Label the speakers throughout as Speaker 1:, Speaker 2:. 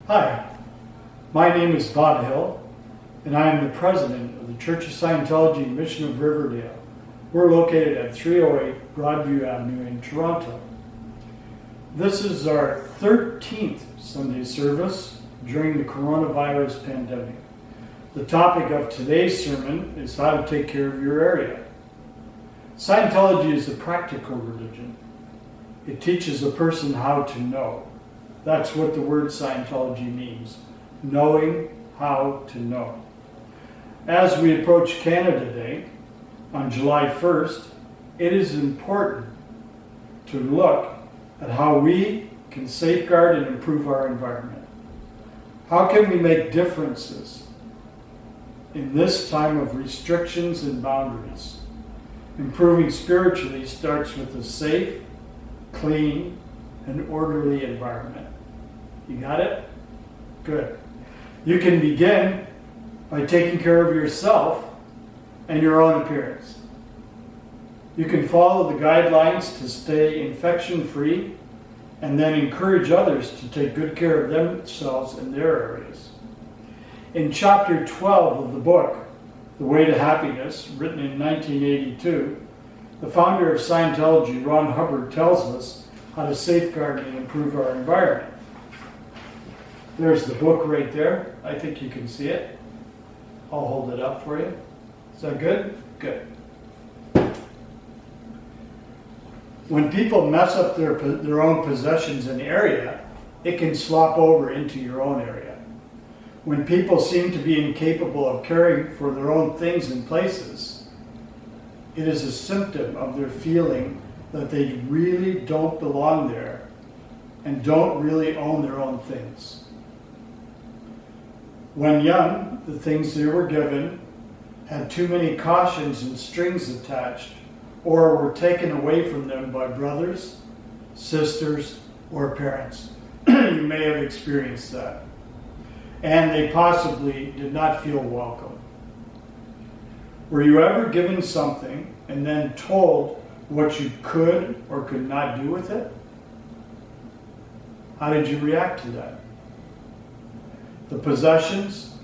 Speaker 1: Hi, my name is Bob Hill, and I am the president of the Church of Scientology Mission of Riverdale. We're located at 308 Broadview Avenue in Toronto. This is our 13th Sunday service during the coronavirus pandemic. The topic of today's sermon is how to take care of your area. Scientology is a practical religion. It teaches a person how to know. That's what the word Scientology means, knowing how to know. As we approach Canada Day on July 1st, it is important to look at how we can safeguard and improve our environment. How can we make differences in this time of restrictions and boundaries? Improving spiritually starts with a safe, clean, and orderly environment. You got it? Good. You can begin by taking care of yourself and your own appearance. You can follow the guidelines to stay infection-free and then encourage others to take good care of themselves in their areas. In chapter 12 of the book, The Way to Happiness, written in 1982, the founder of Scientology, Ron Hubbard, tells us how to safeguard and improve our environment. There's the book right there. I think you can see it. I'll hold it up for you. Is that good? Good. When people mess up their own possessions and area, it can slop over into your own area. When people seem to be incapable of caring for their own things and places, it is a symptom of their feeling that they really don't belong there and don't really own their own things. When young, the things they were given had too many cautions and strings attached, or were taken away from them by brothers, sisters, or parents. You may have experienced that. And they possibly did not feel welcome. Were you ever given something and then told what you could or could not do with it? How did you react to that? The possessions,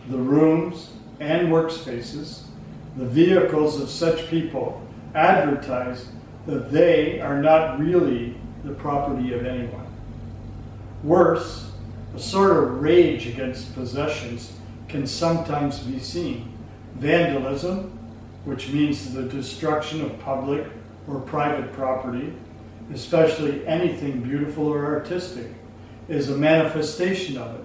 Speaker 1: the rooms and workspaces, the vehicles of such people advertise that they are not really the property of anyone. Worse, a sort of rage against possessions can sometimes be seen. Vandalism, which means the destruction of public or private property, especially anything beautiful or artistic, is a manifestation of it.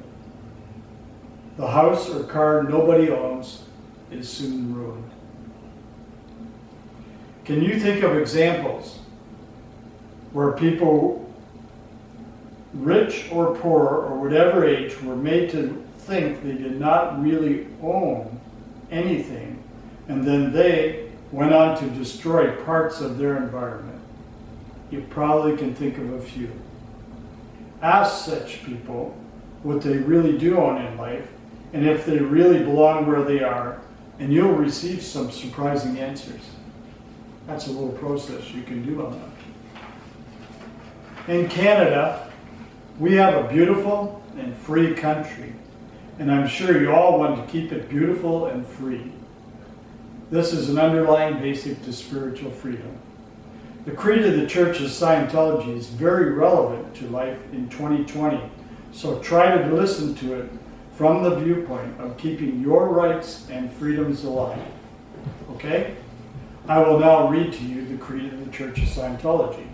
Speaker 1: The house or car nobody owns is soon ruined. Can you think of examples where people, rich or poor or whatever age, were made to think they did not really own anything, and then they went on to destroy parts of their environment? You probably can think of a few. Ask such people what they really do own in life, and if they really belong where they are, and you'll receive some surprising answers. That's a little process you can do on that. In Canada, we have a beautiful and free country, and I'm sure you all want to keep it beautiful and free. This is an underlying basic to spiritual freedom. The creed of the Church of Scientology is very relevant to life in 2020, so try to listen to it from the viewpoint of keeping your rights and freedoms alive. Okay? I will now read to you the creed of the Church of Scientology.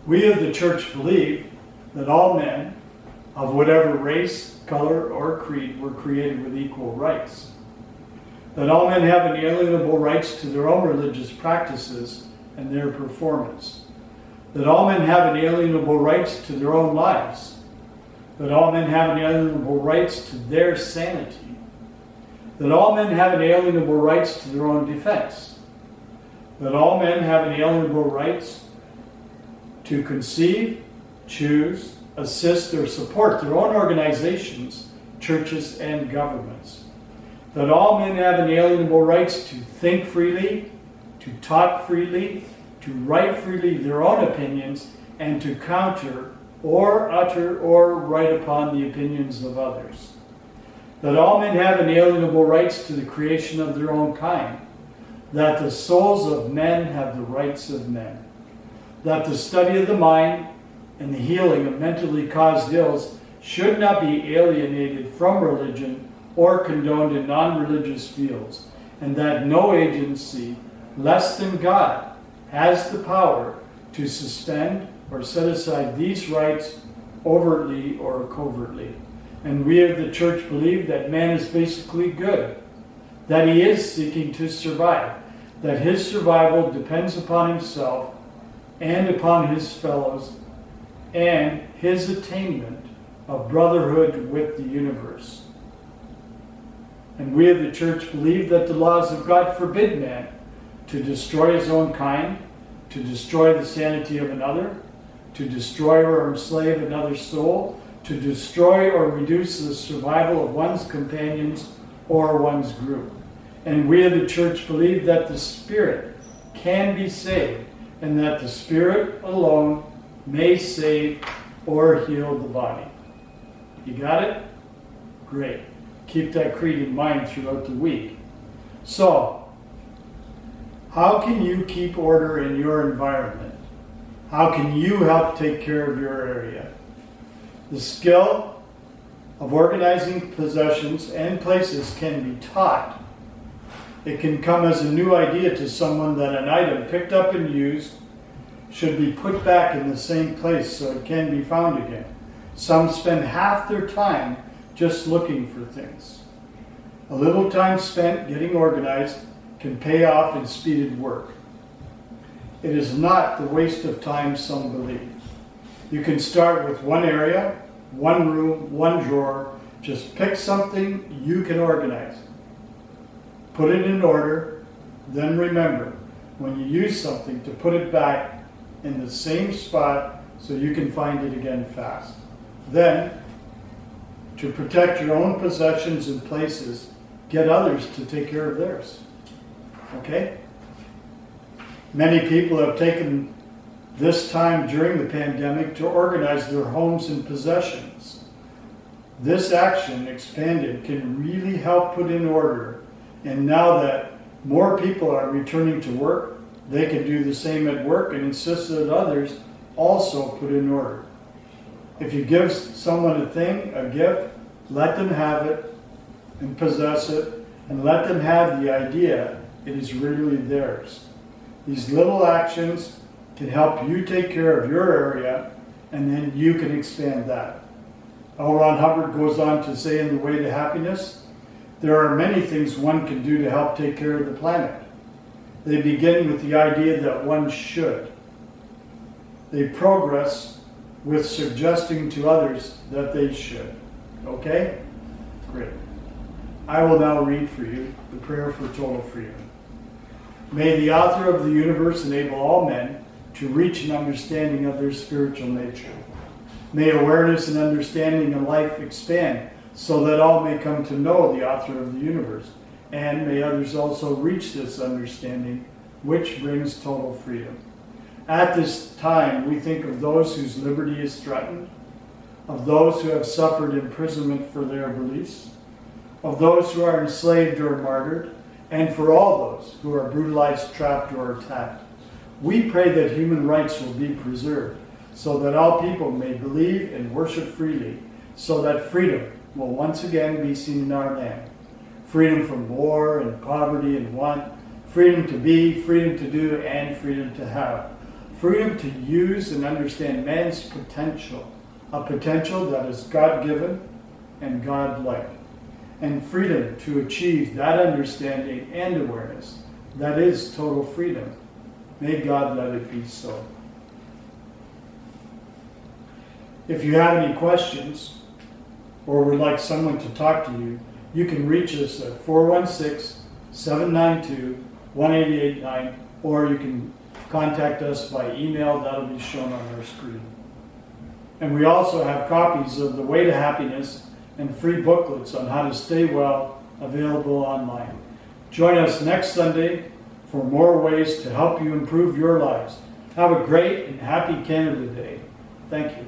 Speaker 1: We of the Church believe that all men, of whatever race, color, or creed, were created with equal rights. That all men have inalienable rights to their own religious practices and their performance. That all men have inalienable rights to their own lives. That all men have inalienable rights to their sanity. That all men have inalienable rights to their own defense. That all men have inalienable rights to conceive, choose, assist, or support their own organizations, churches, and governments. That all men have inalienable rights to think freely, to talk freely, to write freely their own opinions and to counter or utter or write upon the opinions of others. That all men have inalienable rights to the creation of their own kind. That the souls of men have the rights of men. That the study of the mind and the healing of mentally caused ills should not be alienated from religion or condoned in non-religious fields, and that no agency less than God has the power to suspend or set aside these rights overtly or covertly. And we of the church believe that man is basically good, that he is seeking to survive, that his survival depends upon himself and upon his fellows and his attainment of brotherhood with the universe. And we of the church believe that the laws of God forbid man to destroy his own kind, to destroy the sanity of another, to destroy or enslave another soul, to destroy or reduce the survival of one's companions or one's group. And we of the church believe that the spirit can be saved, and that the spirit alone may save or heal the body. You got it? Great. Keep that creed in mind throughout the week. So, how can you keep order in your environment? How can you help take care of your area? The skill of organizing possessions and places can be taught. It can come as a new idea to someone that an item picked up and used should be put back in the same place so it can be found again. Some spend half their time just looking for things. A little time spent getting organized can pay off in speeded work. It is not the waste of time some believe. You can start with one area, one room, one drawer. Just pick something you can organize. Put it in order, then remember, when you use something, to put it back in the same spot so you can find it again fast. Then, to protect your own possessions and places, get others to take care of theirs. Okay? Many people have taken this time during the pandemic to organize their homes and possessions. This action, expanded, can really help put in order. And now that more people are returning to work, they can do the same at work and insist that others also put in order. If you give someone a thing, a gift, let them have it and possess it, and let them have the idea it is really theirs. These little actions can help you take care of your area, and then you can expand that. L. Ron Hubbard goes on to say in The Way to Happiness, there are many things one can do to help take care of the planet. They begin with the idea that one should. They progress with suggesting to others that they should. Okay? Great. I will now read for you the prayer for total freedom. May the author of the universe enable all men to reach an understanding of their spiritual nature. May awareness and understanding in life expand so that all may come to know the author of the universe, and may others also reach this understanding, which brings total freedom. At this time, we think of those whose liberty is threatened, of those who have suffered imprisonment for their beliefs, of those who are enslaved or martyred, and for all those who are brutalized, trapped, or attacked. We pray that human rights will be preserved, so that all people may believe and worship freely, so that freedom will once again be seen in our land. Freedom from war and poverty and want, freedom to be, freedom to do, and freedom to have. Freedom to use and understand man's potential, a potential that is God-given and God-like. And freedom to achieve that understanding and awareness, that is total freedom. May God let it be so. If you have any questions or would like someone to talk to you, you can reach us at 416-792-1889, or you can contact us by email. That'll be shown on our screen. And we also have copies of The Way to Happiness and free booklets on how to stay well available online. Join us next Sunday for more ways to help you improve your lives. Have a great and happy Canada Day. Thank you.